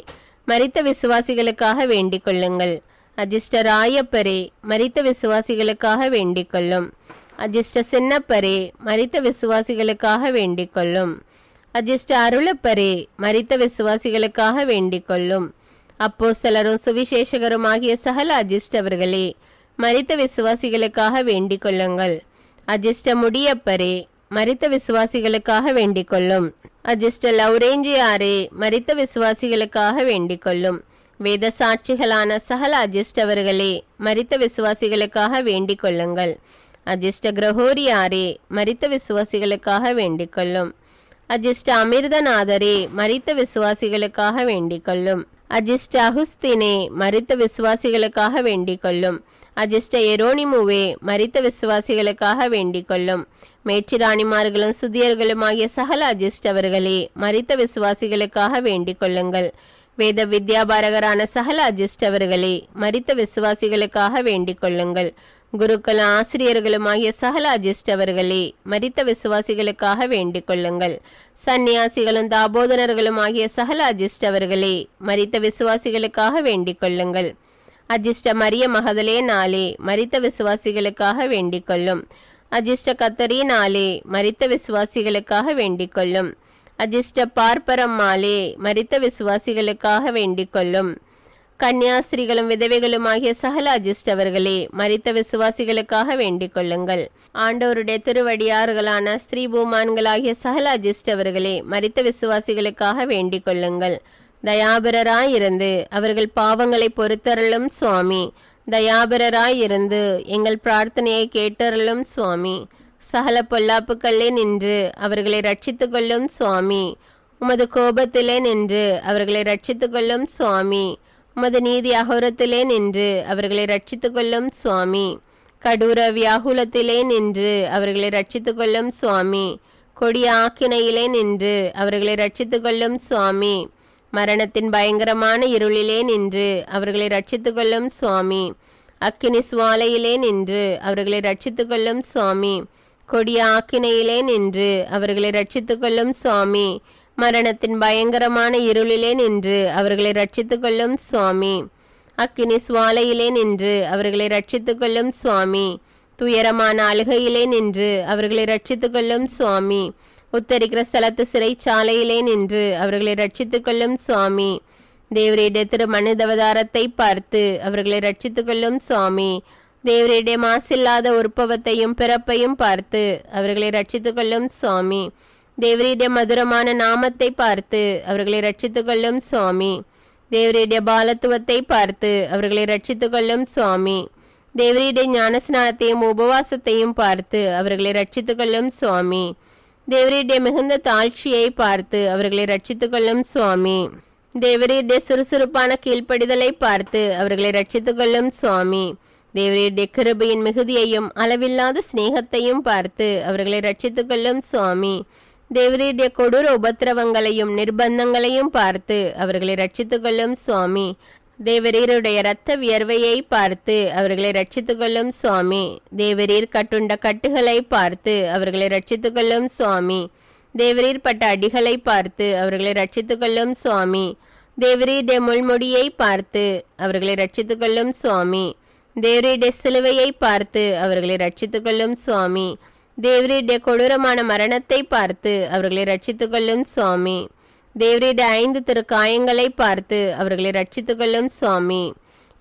மரித்த விசுவாசிகளுக்காக வேண்டிக் கொள்ளுங்கள். அஜிஷ்ட ராயப்பரே, மரித்த விசுவாசிகளுக்காக வேண்டிக் கொள்ளும். அஜிஷ்ட சின்னப்பரே, மரித்த விசுவாசிகளுக்காக வேண்டிக் கொள்ளும். அஜிஷ்ட அருளப்பரே, மரித்த விசுவாசிகளுக்காக வேண்டிக் கொள்ளும். அப்போஸ்தலரும் சுவிசேஷகருமாகிய சகல அஜிஷ்டவர்களே, மரித்த விசுவாசிகளுக்காக வேண்டிக் கொள்ளுங்கள். அஜிஷ்ட முடியப்பரே, மரித்த விசுவாசிகளுக்காக வேண்டிக் கொள்ளும். அஜிஷ்ட லௌரேஞ்சியாரே, மரித்த விசுவாசிகளுக்காக வேண்டிக் கொள்ளும். வேத சாட்சிகளான சகல அஜிஷ்டவர்களே, மரித்த விசுவாசிகளுக்காக வேண்டிக் கொள்ளுங்கள். அஜிஷ்ட கிரகோரியாரே, மரித்த விசுவாசிகளுக்காக வேண்டிக் கொள்ளும். அஜிஷ்ட அமிர்தநாதரே, மரித்த விசுவாசிகளுக்காக வேண்டிக் கொள்ளும். அஜிஷ்ட அகுஸ்தினே, மரித்த விசுவாசிகளுக்காக வேண்டிக் கொள்ளும். அஜிஷ்ட எரோனிமுவே, மரித்த விசுவாசிகளுக்காக வேண்டிக் கொள்ளும். மேற்றிராணிமார்களும் சுதியர்களுமாகிய சகல அஜிஷ்டவர்களே, மரித்த விசுவாசிகளுக்காக வேண்டிக் கொள்ளுங்கள். வேத வித்யாபாரகரான சகல அஜிஷ்டவர்களே, மரித்த விசுவாசிகளுக்காக வேண்டிக் கொள்ளுங்கள். குருக்களும் ஆசிரியர்களுமாகிய சகல அஜிஷ்டவர்களே, மரித்த விசுவாசிகளுக்காக வேண்டிக் கொள்ளுங்கள். சந்நியாசிகளும் தாபோதனர்களுமாகிய சகல அஜிஷ்டவர்களே, மரித்த விசுவாசிகளுக்காக வேண்டிக் கொள்ளுங்கள். அஜிஷ்ட மரிய மகதலே நாளே, மரித்த விசுவாசிகளுக்காக வேண்டிக் கொள்ளும். அஜிஷ்ட கத்தரி நாளே, மரித்த விசுவாசிகளுக்காக வேண்டிக் கொள்ளும். அஜிஷ்ட பார்ப்பரம் மாலே, மரித்த விசுவாசிகளுக்காக வேண்டிக் கொள்ளும். கன்னியாஸ்திரிகளும் விதவைகளுமாகிய சகல அஜிஷ்டவர்களே, மரித்த விசுவாசிகளுக்காக வேண்டிக் கொள்ளுங்கள். ஆண்டவருடைய திருவடியார்களான ஸ்ரீ பூமான்களாகிய சகல அஜிஷ்டவர்களே, மரித்த விசுவாசிகளுக்காக வேண்டிக் கொள்ளுங்கள். தயாபரராயிருந்து அவர்கள் பாவங்களை பொறுத்தருளும் சுவாமி. தயாபரராயிருந்து எங்கள் பிரார்த்தனையை கேட்டருளும் சுவாமி. சகல பொல்லாப்புக்களே நின்று அவர்களை ரட்சித்து கொள்ளும் சுவாமி. உமது கோபத்திலே நின்று அவர்களை ரட்சித்து கொள்ளும் சுவாமி. உமது நீதி அகோரத்திலே நின்று அவர்களை ரட்சித்து கொள்ளும் சுவாமி. கடூர வியாகுலத்திலே நின்று அவர்களை ரட்சித்து கொள்ளும் சுவாமி. கொடிய ஆக்கினையிலே நின்று அவர்களை ரட்சித்து கொள்ளும் சுவாமி. மரணத்தின் பயங்கரமான இருளிலே நின்று அவர்களை ரட்சித்து கொள்ளும் சுவாமி. அக்கினி சுவாலையிலே நின்று அவர்களை ரட்சித்து கொள்ளும் சுவாமி. கொடிய ஆக்கினையிலே நின்று அவர்களை ரட்சித்து கொள்ளும் சுவாமி. மரணத்தின் பயங்கரமான இருளிலே நின்று அவர்களை ரட்சித்து கொள்ளும் சுவாமி. அக்கினி சுவாலையிலே நின்று அவர்களை ரட்சித்து கொள்ளும் சுவாமி. துயரமான அழுகையிலே நின்று அவர்களை ரட்சித்து கொள்ளும் சுவாமி. உத்தரிக்கிற ஸ்தலத்து சிறைச்சாலையிலே நின்று அவர்களை ரட்சித்து கொள்ளும் சுவாமி. தேவருடைய திரு மனிதவதாரத்தை பார்த்து அவர்களை ரட்சித்து கொள்ளும் சுவாமி. தேவருடைய மாசில்லாத உற்பவத்தையும் பிறப்பையும் பார்த்து அவர்களை ரட்சித்து கொள்ளும் சுவாமி. தேவருடைய மதுரமான நாமத்தை பார்த்து அவர்களை ரட்சித்து கொள்ளும் சுவாமி. தேவருடைய பாலத்துவத்தை பார்த்து அவர்களை ரட்சித்து கொள்ளும் சுவாமி. தேவருடைய ஞானஸ்நானத்தையும் உபவாசத்தையும் பார்த்து அவர்களை ரட்சித்து கொள்ளும் சுவாமி. தேவருடைய மிகுந்த தாழ்ச்சியை பார்த்து அவர்களை ரட்சித்து கொள்ளும் சுவாமி. தேவருடைய சுறுசுறுப்பான கீழ்ப்படிதலை பார்த்து அவர்களை ரட்சித்து கொள்ளும் சுவாமி. தேவருடைய கிருபையின் மிகுதியையும் அளவில்லாத சிநேகத்தையும் பார்த்து அவர்களை ரட்சித்து கொள்ளும் சுவாமி. தேவருடைய கொடூர உபத்திரவங்களையும் நிர்பந்தங்களையும் பார்த்து அவர்களை ரட்சித்து கொள்ளும் சுவாமி. தேவரீருடைய இரத்த வியர்வையை பார்த்து அவர்களை ரட்சித்து கொள்ளும் சுவாமி. தேவரீர் கட்டுண்ட கட்டுகளை பார்த்து அவர்களை ரட்சித்து கொள்ளும் சுவாமி. தேவரீர் பட்ட அடிகளை பார்த்து அவர்களை ரட்சித்துக் கொள்ளும் சுவாமி. தேவரீருடைய முள்முடியை பார்த்து அவர்களை ரட்சித்துக் கொள்ளும் சுவாமி. தேவரீருடைய சிலுவையை பார்த்து அவர்களை ரட்சித்துக் கொள்ளும் சுவாமி. தேவரீருடைய கொடூரமான மரணத்தை பார்த்து அவர்களை ரட்சித்துக் கொள்ளும் சுவாமி. தேவரீருடைய 5 திருக்காயங்களை பார்த்து அவர்களை ரட்சித்துக் கொள்ளும் சுவாமி.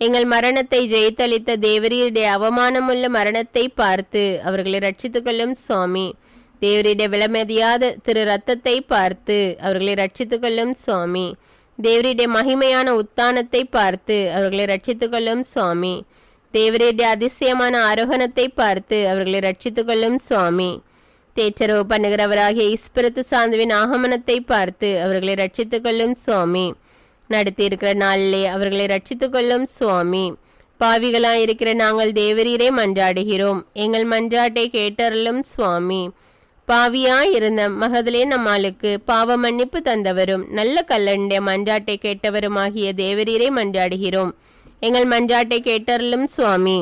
எங்கள் மரணத்தை ஜெயித்தளித்த தேவரீருடைய அவமானமுள்ள மரணத்தை பார்த்து அவர்களை ரட்சித்துக் கொள்ளும் சுவாமி. தேவரீருடைய விலைமதியாத திரு ரத்தத்தை பார்த்து அவர்களை ரட்சித்துக் கொள்ளும் சுவாமி. தேவரீருடைய மகிமையான உத்தானத்தை பார்த்து அவர்களை ரட்சித்துக் கொள்ளும் சுவாமி. தேவரீருடைய அதிசயமான ஆரோகணத்தை பார்த்து அவர்களை ரட்சித்துக் கொள்ளும் சுவாமி. தேச்சரவு பண்ணுகிறவராகிய ஈஸ்வரத்து சாந்துவின் ஆகமனத்தை பார்த்து அவர்களை ரட்சித்துக் கொள்ளும் சுவாமி. நடத்தி இருக்கிற நாளிலே அவர்களை ரட்சித்துக் கொள்ளும் சுவாமி. பாவிகளாயிருக்கிற நாங்கள் தேவரீரே மன்றாடுகிறோம். எங்கள் மன்றாட்டை கேட்டருளும் சுவாமி. பாவியாயிருந்த மகதலே நம்மாளுக்கு பாவ மன்னிப்பு தந்தவரும் நல்ல கல்லனுடைய மன்றாட்டை கேட்டவருமாகிய தேவரீரே மன்றாடுகிறோம். எங்கள் மன்றாட்டை கேட்டருளும் சுவாமி.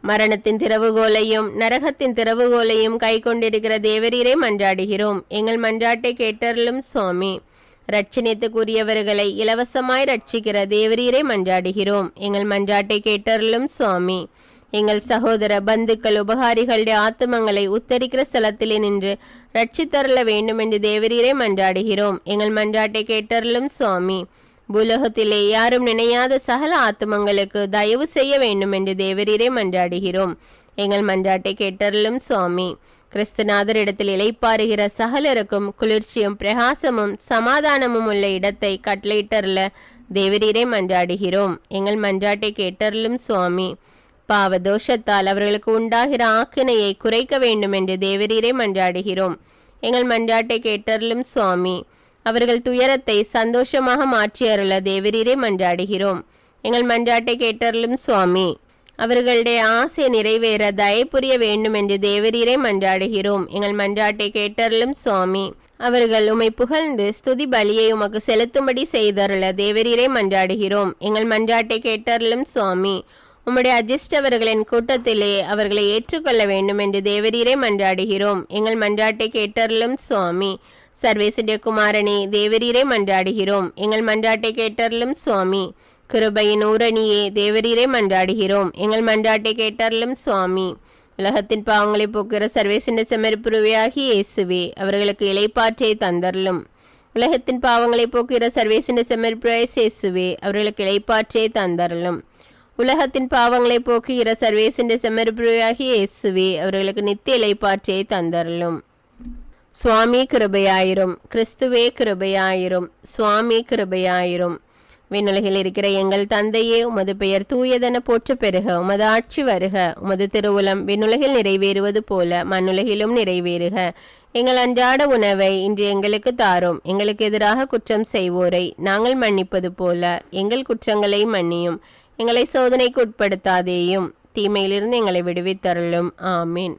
மரணத்தின் திறவுகோலையும் நரகத்தின் திறவுகோலையும் கை கொண்டிருக்கிற தேவரீரே மன்றாடுகிறோம். எங்கள் மன்றாட்டை கேட்டருளும் சுவாமி. ரட்சணியத்துக்குரியவர்களை இலவசமாய் ரட்சிக்கிற தேவரீரே மன்றாடுகிறோம். எங்கள் மன்றாட்டை கேட்டருளும் சுவாமி. எங்கள் சகோதர பந்துக்கள் உபகாரிகளுடைய ஆத்துமங்களை உத்தரிக்கிற ஸ்தலத்திலே நின்று ரட்சித்தருள வேண்டும் என்று தேவரீரே மன்றாடுகிறோம். எங்கள் மன்றாட்டை கேட்டருளும் சுவாமி. பூலோகத்திலே யாரும் நினையாத சகல ஆத்துமங்களுக்கு தயவு செய்ய வேண்டும் என்று தேவரீரே மன்றாடுகிறோம். எங்கள் மன்றாட்டை கேட்டருளும் சுவாமி. கிறிஸ்துநாதரிடத்தில் இளைப்பாறுகிற சகலருக்கும் குளிர்ச்சியும் பிரகாசமும் சமாதானமும் உள்ள இடத்தை கட்டளையிட்டருள தேவரீரே மன்றாடுகிறோம். எங்கள் மன்றாட்டை கேட்டருளும் சுவாமி. பாவ தோஷத்தால் அவர்களுக்கு உண்டாகிற ஆக்கினையை குறைக்க வேண்டும் என்று தேவரீரே மன்றாடுகிறோம். எங்கள் மன்றாட்டை கேட்டருளும் சுவாமி. அவர்கள் துயரத்தை சந்தோஷமாக மாற்றி அருள தேவரீரே மன்றாடுகிறோம். எங்கள் மன்றாட்டை கேட்டருளும் சுவாமி. அவர்களுடைய ஆசை நிறைவேற தயை புரிய வேண்டும் என்று தேவரீரே மன்றாடுகிறோம். எங்கள் மன்றாட்டை கேட்டருளும் சுவாமி. அவர்கள் உம்மை புகழ்ந்து ஸ்துதி பலியை உமக்கு செலுத்தும்படி செய்தருள தேவரீரே மன்றாடுகிறோம். எங்கள் மன்றாட்டை கேட்டருளும் சுவாமி. உம்முடைய அஜிஷ்டவர்களின் கூட்டத்திலே அவர்களை ஏற்றுக்கொள்ள வேண்டும் என்று தேவரீரே மன்றாடுகிறோம். எங்கள் மன்றாட்டை கேட்டருளும் சுவாமி. சர்வேசுடைய குமாரனே தேவரீரே மன்றாடுகிறோம். எங்கள் மன்றாட்டை கேட்டருளும் சுவாமி. கிருபையின் ஊரணியே தேவரீரே மன்றாடுகிறோம். எங்கள் மன்றாட்டை கேட்டருளும் சுவாமி. உலகத்தின் பாவங்களை போக்குகிற சர்வேசின் செம்மறிப்புருவையாகி இயேசுவே அவர்களுக்கு இளைப்பாற்றை தந்தருளும். உலகத்தின் பாவங்களை போக்குகிற சர்வேசின் செம்மறிப்புருவை இயேசுவே அவர்களுக்கு இளைப்பாற்றை தந்தருளும். உலகத்தின் பாவங்களை போக்குகிற சர்வேசின் செம்மறிப்புருவையாகி இயேசுவே அவர்களுக்கு நித்திய இளைப்பாற்றை தந்தருளும். சுவாமி கிருபையாயிரும். கிறிஸ்துவே கிருபையாயிரும். சுவாமி கிருபையாயிரும். விண்ணுலகில் இருக்கிற எங்கள் தந்தையே, உமது பெயர் தூயதென போற்ற பெருக. உமது ஆட்சி வருக. உமது திருவுளம் விண்ணுலகில் நிறைவேறுவது போல மண்ணுலகிலும் நிறைவேறுக. எங்கள் அன்றாட உணவை இன்று எங்களுக்கு தாரும். எங்களுக்கு எதிராக குற்றம் செய்வோரை நாங்கள் மன்னிப்பது போல எங்கள் குற்றங்களை மன்னியும். எங்களை சோதனைக்கு உட்படுத்தாதேயும், தீமையிலிருந்து எங்களை விடுவித்தருளும். ஆமீன்.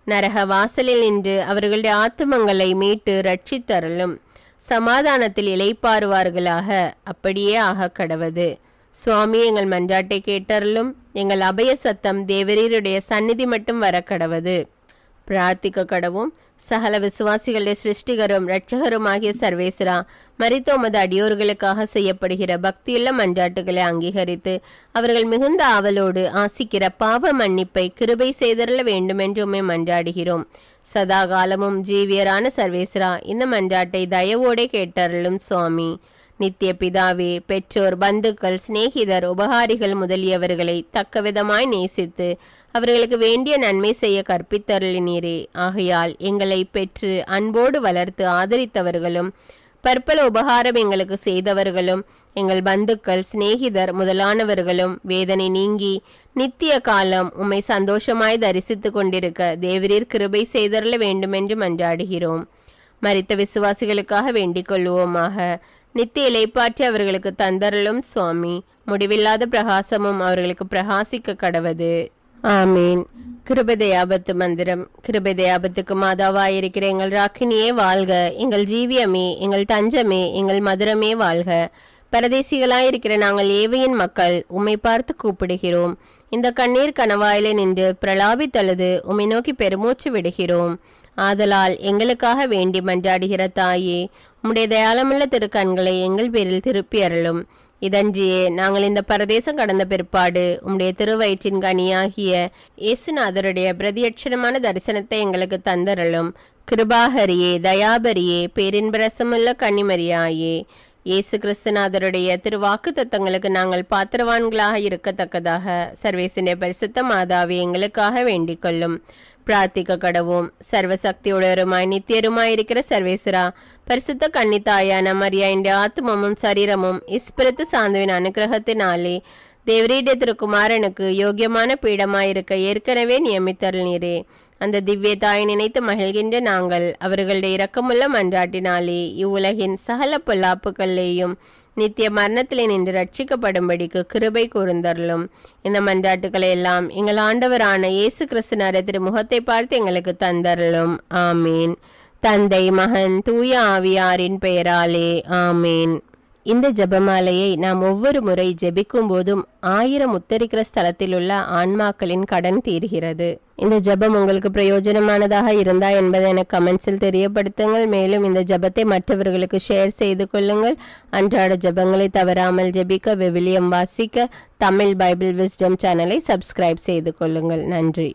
நரக வாசலில் நின்று அவர்களுடைய ஆத்துமங்களை மீட்டு ரட்சித்தருளும். சமாதானத்தில் இளைப்பாறுவார்களாக. அப்படியே ஆக கடவது. சுவாமி எங்கள் மன்றாட்டை கேட்டருளும். எங்கள் அபய சத்தம் தேவரீருடைய சந்நிதி மட்டும் வர கடவது. பிரார்த்திக்க கடவும். சகல விசுவாசிகளுடைய சிருஷ்டிகரும் இரட்சகருமாகிய சர்வேஸ்வரா, மரித்த உமது அடியோர்களுக்காக செய்யப்படுகிற பக்தியுள்ள மன்றாட்டுகளை அங்கீகரித்து அவர்கள் மிகுந்த ஆவலோடு ஆசிக்கிற பாவ மன்னிப்பை கிருபை செய்தருள வேண்டும் என்று உம்மை மன்றாடுகிறோம். சதா காலமும் ஜீவியரான சர்வேஸ்வரா, இந்த மன்றாட்டை தயவோടെ கேட்டருளும் சுவாமி. நித்திய பிதாவே, பெற்றோர், பந்துக்கள், சிநேகிதர், உபகாரிகள் முதலியவர்களை தக்கவிதமாய் நேசித்து அவர்களுக்கு வேண்டிய நன்மை செய்ய கற்பித்தருளினீரே. ஆகையால் எங்களை பெற்று அன்போடு வளர்த்து ஆதரித்தவர்களும் பற்பல உபகாரம் எங்களுக்கு செய்தவர்களும் எங்கள் பந்துக்கள், சிநேகிதர் முதலானவர்களும் வேதனை நீங்கி நித்திய காலம் உம்மை சந்தோஷமாய் தரிசித்து கொண்டிருக்க தேவரீர் கிருபை செய்தருள வேண்டுமென்று மன்றாடுகிறோம். மரித்த விசுவாசிகளுக்காக வேண்டிக் கொள்வோமாக. நித்திய இளைப்பாற்றி அவர்களுக்கு தந்தருளும் சுவாமி. முடிவில்லாத பிரகாசமும் அவர்களுக்கு பிரகாசிக்க கடவது. ஆமீன். கிருபதயாபத்து மந்திரம். கிருபதயாபத்துக்கு மாதாவாயிருக்கிற எங்கள் ராக்கினியே வாழ்க. எங்கள் ஜீவியமே, எங்கள் தஞ்சமே, எங்கள் மதுரமே வாழ்க. பரதேசிகளாயிருக்கிற நாங்கள் ஏவையின் மக்கள் உம்மை பார்த்து கூப்பிடுகிறோம். இந்த கண்ணீர் கணவாயில நின்று பிரலாபித்தழுது உம்மை நோக்கி பெருமூச்சு விடுகிறோம். ஆதலால் எங்களுக்காக வேண்டி மன்றாடுகிற தாயே, உம்முடைய தயாளமுள்ள திருக்கண்களை எங்கள் பேரில் திருப்பி அருளும். இதன்றியே நாங்கள் இந்த பரதேசம் கடந்த பிற்பாடு உம்முடைய திருவயிற்றின் கனியாகிய இயேசுநாதருடைய பிரதியட்சணமான தரிசனத்தை எங்களுக்கு தந்தருளும். கிருபாகரியே, தயாபரியே, பேரின்பரசமுள்ள கன்னிமரியாயே, இயேசு கிறிஸ்துநாதருடைய திருவாக்கு தத்தங்களுக்கு நாங்கள் பாத்திரவான்களாக இருக்கத்தக்கதாக சர்வேசுடைய பரிசுத்த மாதாவே எங்களுக்காக வேண்டிக் கொள்ளும். பிரார்த்திக்க கடவும். சர்வசக்தியுடையருமாய் நித்தியருமாயிருக்கிற சர்வேஸ்வரா, பரிசுத்த கன்னித்தாயான மரியாயின் ஆத்மமும் சரீரமும் இஸ்பிரித்து சாந்துவின் அனுகிரகத்தினாலே தேவரீடைய திருக்குமாரனுக்கு யோகியமான பீடமாயிருக்க ஏற்கனவே நியமித்தருளீரே. அந்த திவ்ய தாயை நினைத்து மகிழ்கின்ற நாங்கள் அவர்களுடைய இரக்கமுள்ள மன்றாட்டினாலே இவ்வுலகின் சகல பொல்லாப்புகளையும் நித்திய மரணத்திலே நின்று ரட்சிக்கப்படும்படிக்கு கிருபை கூர்ந்தருளும். இந்த மன்றாட்டுக்களை எல்லாம் எங்கள் ஆண்டவரான இயேசு கிறிஸ்துவின் திருமுகத்தை பார்த்து எங்களுக்கு தந்தருளும். ஆமீன். தந்தை, மகன், தூய ஆவியாரின் பெயராலே ஆமீன். இந்த ஜெபமாலையை நாம் ஒவ்வொரு முறை ஜெபிக்கும் போதும் 1000 உத்தரிக்கிற ஸ்தலத்தில் உள்ள ஆன்மாக்களின் கடன் தீர்கிறது. இந்த ஜெபம் உங்களுக்கு பிரயோஜனமானதாக இருந்தா என்பதை எனக்கு கமெண்ட்ஸில் தெரியப்படுத்துங்கள். மேலும் இந்த ஜெபத்தை மற்றவர்களுக்கு ஷேர் செய்து கொள்ளுங்கள். அன்றாட ஜெபங்களை தவறாமல் ஜெபிக்க, விவிலியம் வாசிக்க தமிழ் பைபிள் விஸ்டம் சேனலை சப்ஸ்கிரைப் செய்து கொள்ளுங்கள். நன்றி.